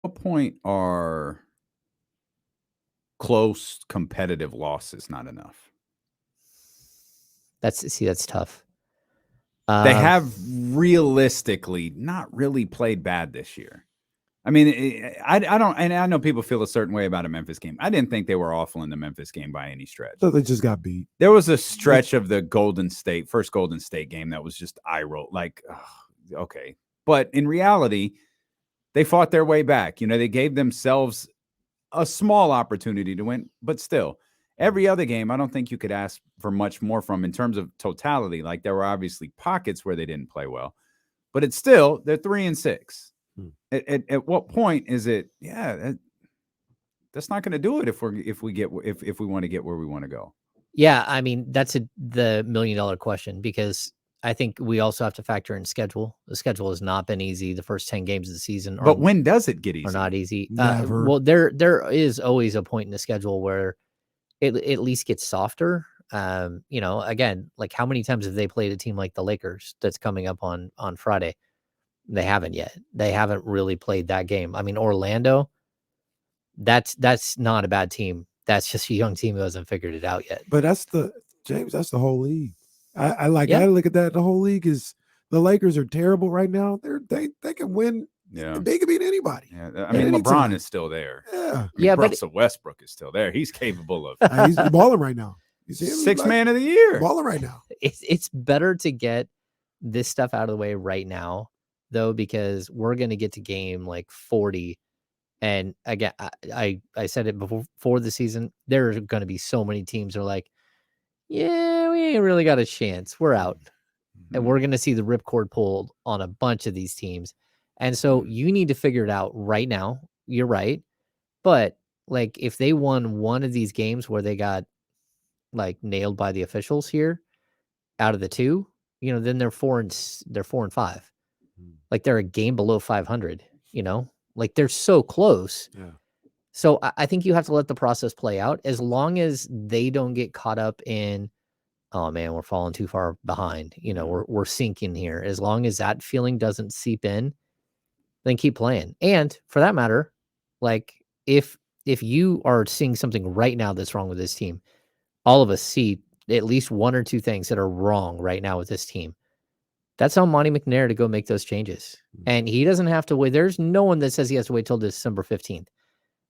what point are close competitive losses not enough? That's tough. They have realistically not really played bad this year. I mean, I don't, and I know people feel a certain way about a Memphis game. I didn't think they were awful in the Memphis game by any stretch. So they just got beat. There was a stretch of the first Golden State game that was just eye roll. Like, okay. But in reality, they fought their way back. You know, they gave themselves a small opportunity to win, but still, every other game, I don't think you could ask for much more from in terms of totality. Like, there were obviously pockets where they didn't play well, but it's still, they're 3-6. At what point is it? Yeah, that's not going to do it if we want to get where we want to go. Yeah, I mean, that's the $1 million question, because I think we also have to factor in schedule. The schedule has not been easy. The first 10 games of the season but when does it get easy? Are not easy. Never. Well, there is always a point in the schedule where it at least gets softer. You know, again, like, how many times have they played a team like the Lakers that's coming up on Friday? They haven't yet. They haven't really played that game. I mean, Orlando, that's not a bad team. That's just a young team who hasn't figured it out yet. But that's the whole league. I look at that. The whole league is, the Lakers are terrible right now. They can win. Yeah, they can beat anybody. Yeah, I mean, LeBron is still there. Yeah, Russell Westbrook is still there. He's capable of. He's balling right now. Sixth man of the year. Balling right now. It's better to get this stuff out of the way right now, though, because we're going to get to game like 40. And again, I said it before the season, there are going to be so many teams that are like, yeah, we ain't really got a chance. We're out. Mm-hmm. And we're going to see the ripcord pulled on a bunch of these teams. And so you need to figure it out right now. You're right. But like, if they won one of these games where they got like nailed by the officials here out of the two, you know, then they're 4-5. Like, they're a game below 500, you know, like, they're so close. Yeah. So I think you have to let the process play out, as long as they don't get caught up in, oh man, we're falling too far behind. You know, we're sinking here. As long as that feeling doesn't seep in, then keep playing. And for that matter, like, if you are seeing something right now that's wrong with this team, all of us see at least one or two things that are wrong right now with this team. That's on Monty McNair to go make those changes. And he doesn't have to wait. There's no one that says he has to wait till December 15th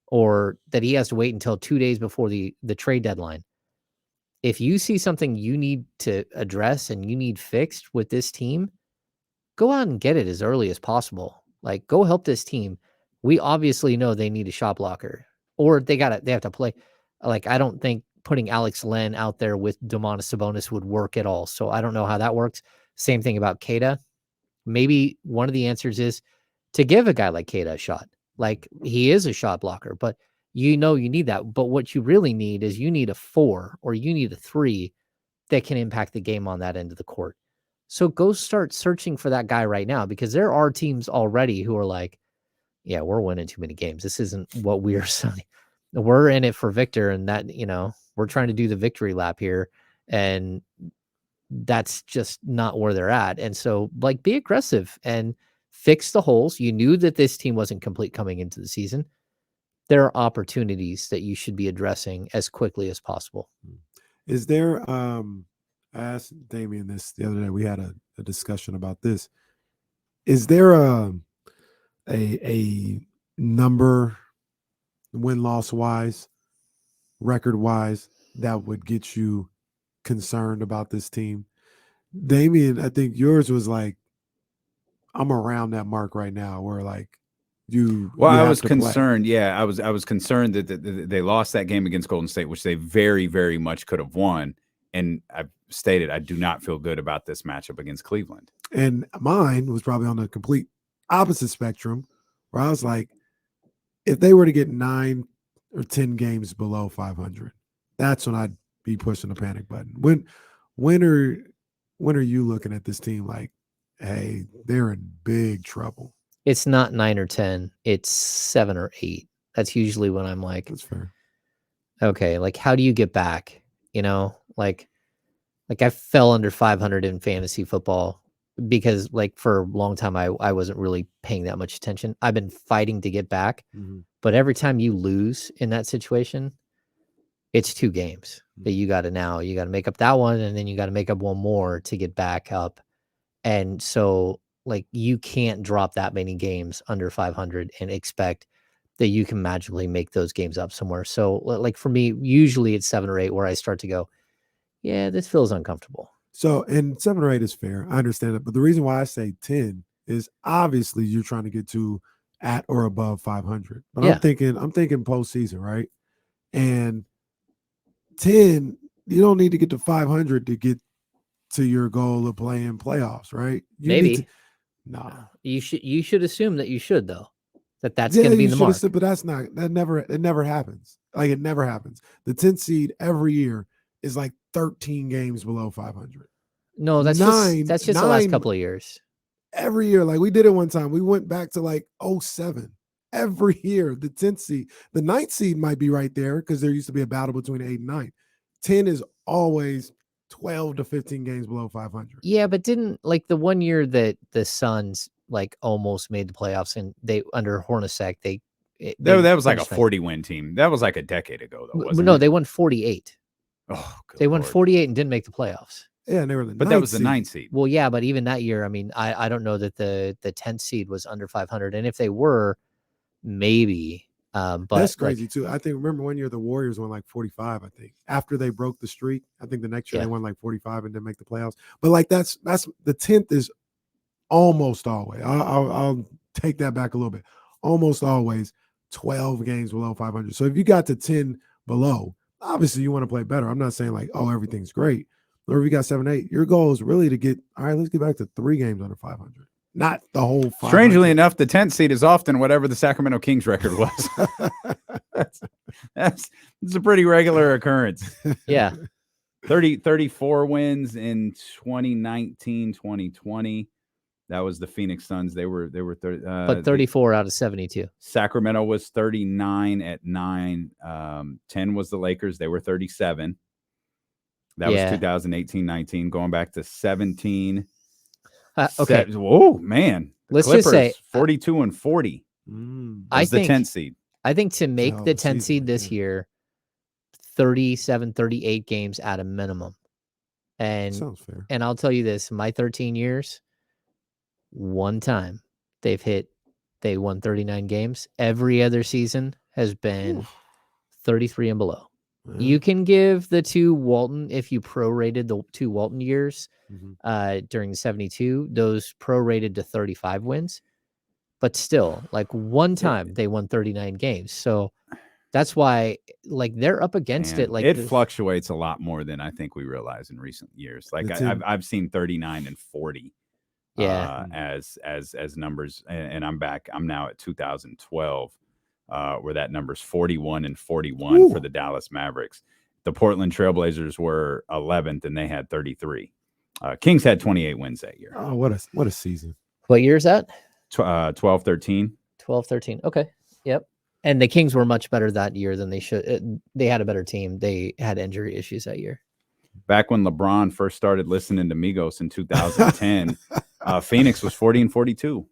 or that he has to wait until 2 days before the trade deadline. If you see something you need to address and you need fixed with this team, go out and get it as early as possible. Like, go help this team. We obviously know they need a shot blocker, or they have to play. Like, I don't think putting Alex Len out there with Domantas Sabonis would work at all. So I don't know how that works. Same thing about Keita. Maybe one of the answers is to give a guy like Keita a shot. Like, he is a shot blocker, but you know you need that. But what you really need is you need a 4 or you need a 3 that can impact the game on that end of the court. So go start searching for that guy right now, because there are teams already who are like, yeah, we're winning too many games. This isn't what we're signing. We're in it for Victor, and that, you know, we're trying to do the victory lap here. And that's just not where they're at. And so, like, be aggressive and fix the holes. You knew that this team wasn't complete coming into the season. There are opportunities that you should be addressing as quickly as possible. Is there, I asked Damian this the other day, we had a discussion about this. Is there a number, win-loss wise, record wise, that would get you concerned about this team? Damian, I think yours was like, I'm around that mark right now, where like I was concerned. Play. Yeah, I was concerned that they lost that game against Golden State, which they very, very much could have won. And I've stated I do not feel good about this matchup against Cleveland. And mine was probably on the complete opposite spectrum, where I was like, if they were to get 9 or 10 games below 500, that's when I'd be pushing the panic button. When are you looking at this team like, hey, they're in big trouble? It's not 9 or 10. It's 7 or 8. That's usually when I'm like, that's fair. Okay, like, how do you get back? You know, like I fell under 500 in fantasy football because like for a long time, I wasn't really paying that much attention. I've been fighting to get back, but every time you lose in that situation, it's 2 games that you got to make up that one. And then you got to make up one more to get back up. And so like you can't drop that many games under 500 and expect that you can magically make those games up somewhere. So like for me, usually it's 7 or 8 where I start to go, yeah, this feels uncomfortable. So, and 7 or 8 is fair. I understand it. But the reason why I say 10 is obviously you're trying to get to at or above 500. But Yeah. I'm thinking postseason, right? And 10, you don't need to get to 500 to get to your goal of playing playoffs, right? Maybe. No. You should assume that you should, though. That's going to be the mark. But it never happens. Like, it never happens. The 10th seed every year is like 13 games below 500. No, that's just the last couple of years. Every year, like we did it one time. We went back to like 07. Every year, the 10th seed, the 9th seed might be right there because there used to be a battle between 8 and 9. 10 is always 12 to 15 games below 500. Yeah, but didn't like the one year that the Suns like almost made the playoffs and they under Hornacek, that was like a 40-win team. That was like a decade ago, though, wasn't no, it? they won 48. Oh, they won 48 and didn't make the playoffs. Yeah, and they were the but that was the 9th seed. Well, yeah, but even that year, I mean, I don't know that the 10th seed was under 500, and if they were, maybe. But that's crazy too. I think remember one year the Warriors won like 45. I think after they broke the streak, I think the next year they won like 45 and didn't make the playoffs. But like that's the 10th is almost always. I'll take that back a little bit. Almost always 12 games below 500. So if you got to 10 below, obviously you want to play better. I'm not saying like, oh, everything's great. Or if you got 7, 8, your goal is really to get, all right, let's get back to 3 games under 500. Not the whole 500. Strangely enough, the 10th seed is often whatever the Sacramento Kings record was. that's a pretty regular occurrence. Yeah. 34 wins in 2019, 2020. That was the Phoenix Suns. They were 34 out of 72. Sacramento was 39 at 9. 10 was the Lakers. They were 37. That was 2018-19. Going back to 17. Okay. Whoa, man. Let's Clippers, just say 42 and 40. I think the 10th seed. I think to make the 10th seed this year, 37, 38 games at a minimum. And sounds fair. And I'll tell you this, my 13 years, one time they won 39 games. Every other season has been 33 and below. Yeah. You can give the 2 Walton, if you prorated the 2 Walton years during the 72, those prorated to 35 wins. But still, like one time they won 39 games. So that's why like they're up against it. Like it fluctuates a lot more than I think we realize in recent years. Like I've seen 39 and 40 as numbers. And I'm now at 2012. Where that number's 41 and 41 for the Dallas Mavericks. The Portland Trailblazers were 11th and they had 33. Kings had 28 wins that year. Oh, what a season. What year is that? 12-13. 12-13. Okay. Yep. And the Kings were much better that year than they should. They had a better team. They had injury issues that year. Back when LeBron first started listening to Migos in 2010, Phoenix was 40 and 42.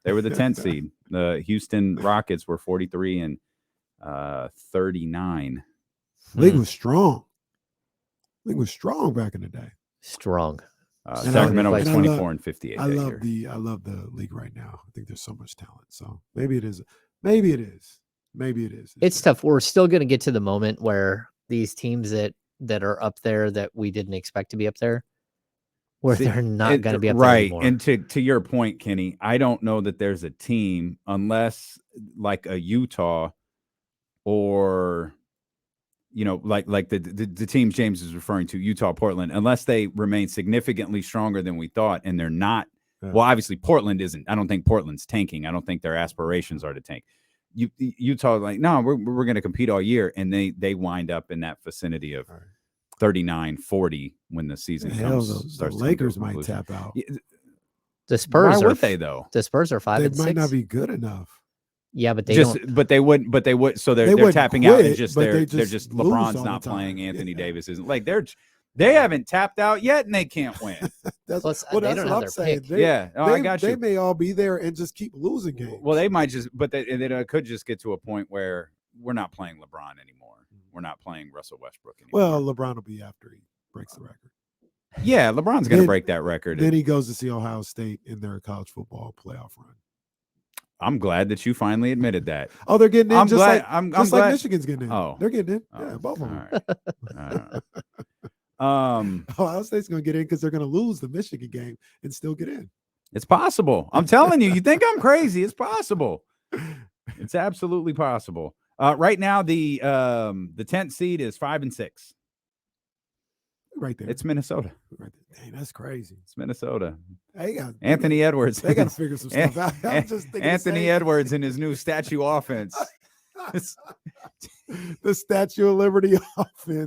They were the 10th seed. The Houston Rockets were 43 and 39. League was strong. League was strong back in the day. Strong. Sacramento was 24 and 58. I love the league right now. I think there's so much talent. So maybe it is. Maybe it is. Maybe it is. It's tough. We're still going to get to the moment where these teams that are up there that we didn't expect to be up there, where they're not going to be up there anymore. And to your point, Kenny, I don't know that there's a team unless like a Utah or like the teams James is referring to, Utah, Portland, unless they remain significantly stronger than we thought, and they're not. Yeah. Well, obviously Portland isn't. I don't think Portland's tanking. I don't think their aspirations are to tank. Utah, like, no, we're going to compete all year, and they wind up in that vicinity of 39-40 when the season comes. The Lakers might tap out. The Spurs would they though? The Spurs are 5 and 6. They might not be good enough. Yeah, but they but they would. So they're tapping out, and they're just LeBron's not playing. Anthony Davis isn't, like, they're They haven't tapped out yet, and they can't win. That's, Plus, well, they that's don't what have I'm their saying. pick. Yeah, I got you. They may all be there and just keep losing games. Well, they might just, but they could just get to a point where we're not playing LeBron anymore. We're not playing Russell Westbrook anymore. Well, LeBron will be after he breaks the record. Yeah, LeBron's going to break that record. Then he goes to see Ohio State in their college football playoff run. I'm glad that you finally admitted that. Oh, they're getting in. I'm just glad. like, I'm just glad. like Michigan's getting in. Oh. They're getting in. Oh, Yeah, both of them. All right. Ohio State's going to get in because they're going to lose the Michigan game and still get in. It's possible. I'm telling you. You think I'm crazy? It's possible. It's absolutely possible. Right now, the 10th seed is 5-6. Right there. It's Minnesota. Right there. Dang, that's crazy. It's Minnesota. Anthony Edwards. They got to figure some stuff out. I'm just thinking Anthony Edwards and his new statue offense. The Statue of Liberty offense.